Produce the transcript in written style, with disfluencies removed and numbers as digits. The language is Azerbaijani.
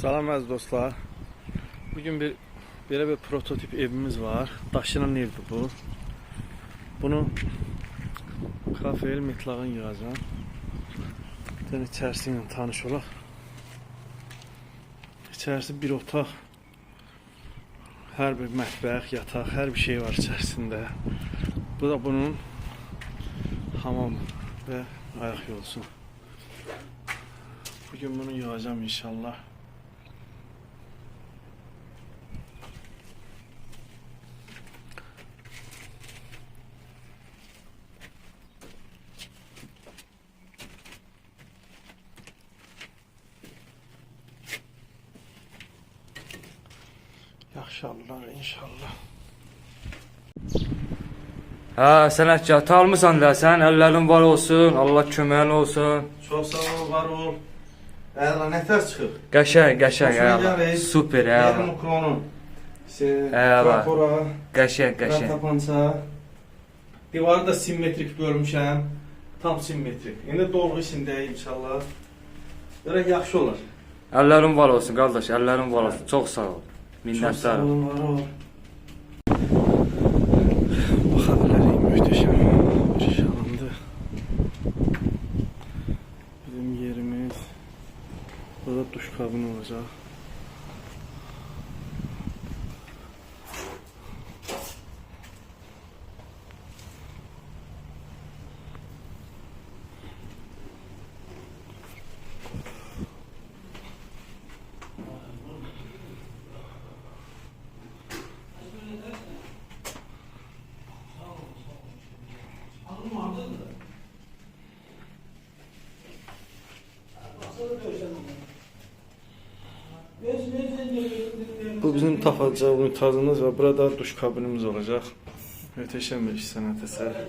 Salam əziz dostlar. Bugün belə bir prototip evimiz var. Daşınan evdir bu. Bunu kafel metlağın yığacağım. İçərisi ilə tanış olaq. İçərisi bir otaq. Hər bir mətbəx, yataq, hər bir şey var içərisində. Bu da bunun hamam və ayaq yolusu. Bugün bunu yığacağım inşallah. Yaxşallar inşallah. Ha, sənətkar almısan da, sən əllərin var olsun, Allah köməyin olsun. Çox sağ ol, var ol. Əla, nətər çıxıb? Qəşəng, əla. Super, əla. Yerin uklonu. Əla. Trapora. Qəşəng. Tapança. Divarı da simmetrik bölmüşəm. Tam simmetrik. İndi dolğu içindəyim inşallah. Görək yaxşı olar. Əllərin var olsun, qardaş, əllərin var olsun. Çox sağ ol. Çox sağ Minnətdarım. olun, var ol. Baxabilərik, möhtəşəm bir alandı. Bizim yerimiz. Burada duş kabini olacaq. Bu bizim taxacağı unitazımız ve burada duş kabinimiz olacak. Möhtəşəm bir sənət əsəri.